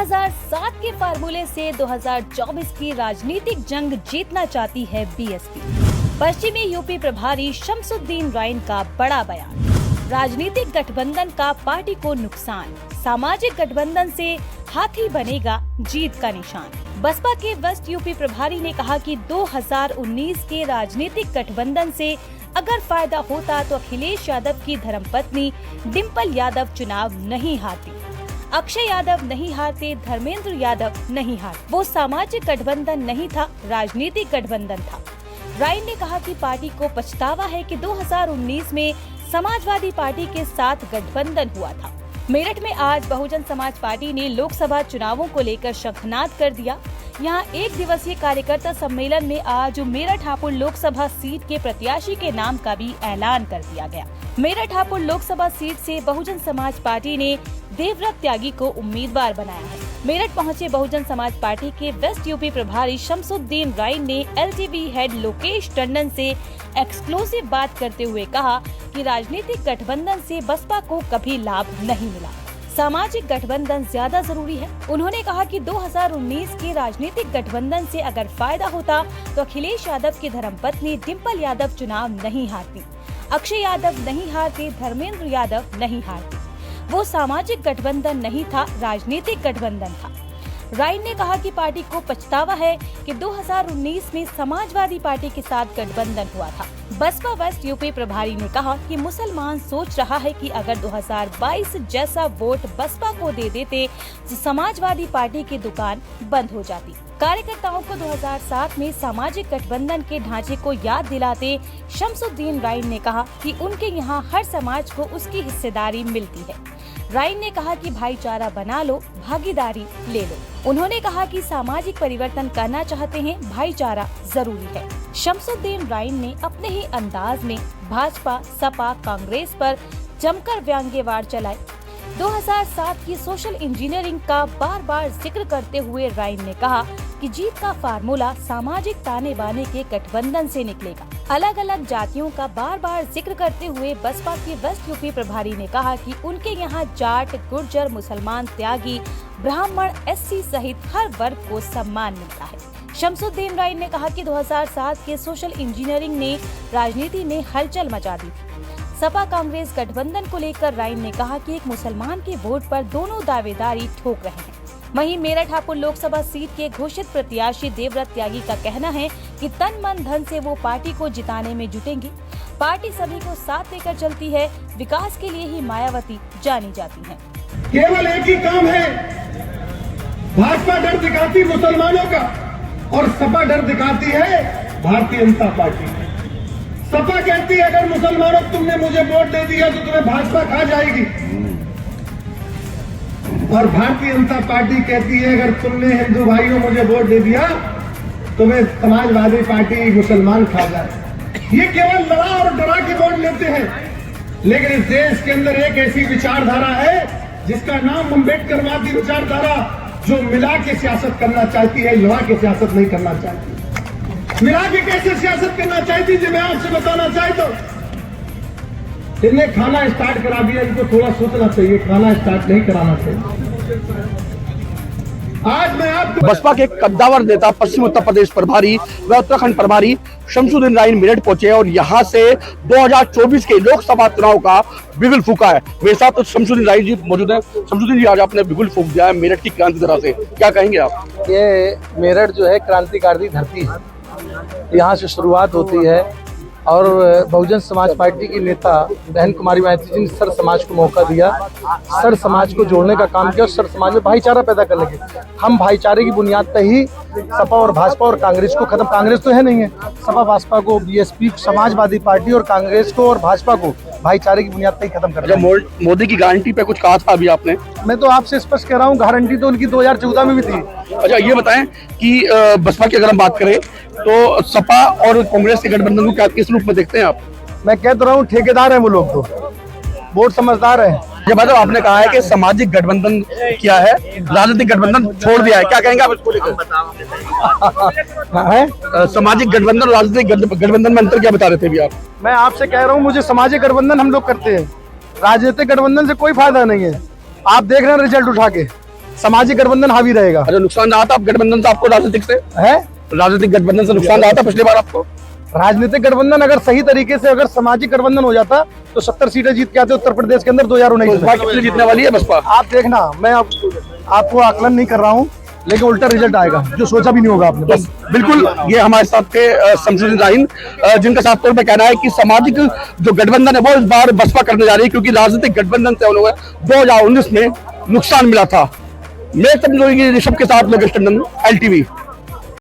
2007 के फार्मूले से 2024 की राजनीतिक जंग जीतना चाहती है बीएसपी। पश्चिमी यूपी प्रभारी शमसुद्दीन राइन का बड़ा बयान। राजनीतिक गठबंधन का पार्टी को नुकसान, सामाजिक गठबंधन से हाथी बनेगा जीत का निशान। बसपा के वेस्ट यूपी प्रभारी ने कहा कि 2019 के राजनीतिक गठबंधन से अगर फायदा होता तो अखिलेश यादव की धर्मपत्नी डिंपल यादव चुनाव नहीं हारती, अक्षय यादव नहीं हारते, धर्मेंद्र यादव नहीं हारते। वो सामाजिक गठबंधन नहीं था, राजनीतिक गठबंधन था। राइन ने कहा कि पार्टी को पछतावा है कि 2019 में समाजवादी पार्टी के साथ गठबंधन हुआ था। मेरठ में आज बहुजन समाज पार्टी ने लोकसभा चुनावों को लेकर शंखनाद कर दिया। यहाँ एक दिवसीय कार्यकर्ता सम्मेलन में आज मेरठ हापुड़ लोकसभा सीट के प्रत्याशी के नाम का भी ऐलान कर दिया गया। मेरठ हापुड़ लोकसभा सीट से बहुजन समाज पार्टी ने देवव्रत त्यागी को उम्मीदवार बनाया है। मेरठ पहुंचे बहुजन समाज पार्टी के वेस्ट यूपी प्रभारी शमसुद्दीन राइन ने एलटीवी हेड लोकेश टंडन से एक्सक्लूसिव बात करते हुए कहा कि राजनीतिक गठबंधन से बसपा को कभी लाभ नहीं मिला, सामाजिक गठबंधन ज्यादा जरूरी है। उन्होंने कहा कि 2019 के राजनीतिक गठबंधन से अगर फायदा होता तो अखिलेश यादव की धर्मपत्नी डिंपल यादव चुनाव नहीं हारती, अक्षय यादव नहीं हारते, धर्मेंद्र यादव नहीं हारते। वो सामाजिक गठबंधन नहीं था, राजनीतिक गठबंधन था। राइन ने कहा कि पार्टी को पछतावा है कि 2019 में समाजवादी पार्टी के साथ गठबंधन हुआ था। बसपा वेस्ट यूपी प्रभारी ने कहा कि मुसलमान सोच रहा है कि अगर 2022 जैसा वोट बसपा को दे देते तो समाजवादी पार्टी की दुकान बंद हो जाती। कार्यकर्ताओं को 2007 में सामाजिक गठबंधन के ढांचे को याद दिलाते शमसुद्दीन राइन ने कहा कि उनके यहाँ हर समाज को उसकी हिस्सेदारी मिलती है। राइन ने कहा कि भाईचारा बना लो, भागीदारी ले लो। उन्होंने कहा कि सामाजिक परिवर्तन करना चाहते हैं, भाईचारा जरूरी है। शमसुद्दीन राइन ने अपने ही अंदाज में भाजपा, सपा, कांग्रेस पर जमकर व्यंग्यवार चलाए। 2007 की सोशल इंजीनियरिंग का बार बार जिक्र करते हुए राइन ने कहा कि जीत का फार्मूला सामाजिक ताने बाने के गठबंधन से निकलेगा। अलग अलग जातियों का बार बार जिक्र करते हुए बसपा के वेस्ट यूपी प्रभारी ने कहा कि उनके यहाँ जाट, गुर्जर, मुसलमान, त्यागी, ब्राह्मण, एससी सहित हर वर्ग को सम्मान मिलता है। शमसुद्दीन राइन ने कहा कि 2007 के सोशल इंजीनियरिंग ने राजनीति में हलचल मचा दी थी। सपा कांग्रेस गठबंधन को लेकर राइन ने कहा कि एक मुसलमान के वोट पर दोनों दावेदारी ठोक रहे हैं। वहीं मेरठ हापुड़ लोकसभा सीट के घोषित प्रत्याशी देवव्रत त्यागी का कहना है कि तन मन धन से वो पार्टी को जिताने में जुटेंगे। पार्टी सभी को साथ लेकर चलती है, विकास के लिए ही मायावती जानी जाती है। केवल एक ही काम है, भाजपा डर दिखाती मुसलमानों का और सपा डर दिखाती है भारतीय जनता पार्टी। सपा कहती है अगर मुसलमानों तुमने मुझे वोट दे दिया तो तुम्हें भाजपा खा जाएगी, और भारतीय जनता पार्टी कहती है अगर तुमने हिंदू भाइयों मुझे वोट दे दिया तो मैं समाजवादी पार्टी मुसलमान खा जाए। ये केवल लड़ा और डरा के वोट लेते हैं, लेकिन इस देश के अंदर एक ऐसी विचारधारा है जिसका नाम अम्बेडकरवादी विचारधारा, जो मिला के सियासत करना चाहती है, लड़ा के सियासत नहीं करना चाहती। मिला के कैसे सियासत करना चाहती थी मैं आपसे बताना चाहे तो इन्हें खाना स्टार्ट करा दिया, इनको थोड़ा सोचना चाहिए, खाना स्टार्ट नहीं कराना चाहिए। आज मैं आपको बसपा के कद्दावर नेता पश्चिम उत्तर प्रदेश प्रभारी व उत्तराखंड प्रभारी शमसुद्दीन राइन मेरठ पहुंचे और यहां से 2024 के लोकसभा चुनाव का बिगुल फूका है। मेरे साथ शमसुद्दीन राइन जी मौजूद है। शमसुद्दीन जी, आज आपने बिगुल फूक दिया है मेरठ की क्रांति तरह से, क्या कहेंगे आप? ये मेरठ जो है क्रांतिकारी धरती है, यहाँ से शुरुआत होती है और बहुजन समाज पार्टी की नेता बहन कुमारी माइती जी ने सर समाज को मौका दिया, सर समाज को जोड़ने का काम किया और सर समाज में भाईचारा पैदा करने के। हम भाईचारे की बुनियाद पर ही सपा और भाजपा और कांग्रेस को खत्म, कांग्रेस तो है नहीं है, सपा भाजपा को, बीएसपी समाजवादी पार्टी और कांग्रेस को और भाजपा को भाईचारे की बुनियाद पर ही खत्म कर। मोदी की गारंटी पे कुछ कहा था अभी आपने? मैं तो आपसे स्पष्ट कह रहा हूँ, गारंटी तो उनकी 2014 में भी थी। अच्छा, ये बताएं कि बसपा की अगर हम बात करें तो सपा और कांग्रेस के गठबंधन को क्या किस रूप में देखते हैं आप? मैं कह तो रहा हूँ ठेकेदार है वो लोग, तो वोट समझदार है। जब मतलब आपने कहा है कि सामाजिक गठबंधन किया है, राजनीतिक गठबंधन छोड़ दिया है, क्या कहेंगे आप इसको लेकर? सामाजिक गठबंधन और राजनीतिक गठबंधन में अंतर क्या बता रहे थे अभी आप? मैं आपसे कह रहा हूँ, मुझे सामाजिक गठबंधन हम लोग करते हैं, राजनीतिक गठबंधन से कोई फायदा नहीं है। आप देख रहे हैं रिजल्ट उठा के, सामाजिक गठबंधन हावी रहेगा। अरे नुकसान रहा था गठबंधन से आपको राजनीतिक से? है राजनीतिक गठबंधन से नुकसान रहा था पिछली बार आपको? राजनीतिक गठबंधन अगर सही तरीके से अगर सामाजिक गठबंधन हो जाता तो 70 सीटें जीत के आते उत्तर प्रदेश के अंदर 2019 बसपा कितनी जीतने वाली है बसपा? आप देखना, मैं आपको आकलन नहीं कर रहा हूँ, लेकिन उल्टा रिजल्ट आएगा जो सोचा भी नहीं होगा आपने। बस बिल्कुल, ये हमारे साथ के शमसुद्दीन राइन, जिनका साफ तौर पर कहना है कि सामाजिक जो गठबंधन है वो इस बार बसपा करने जा रही है, क्योंकि राजनीतिक गठबंधन से उन्हें 2019 में नुकसान मिला था। मैं ऋषभ के साथ लोकेश टंडन, LTV।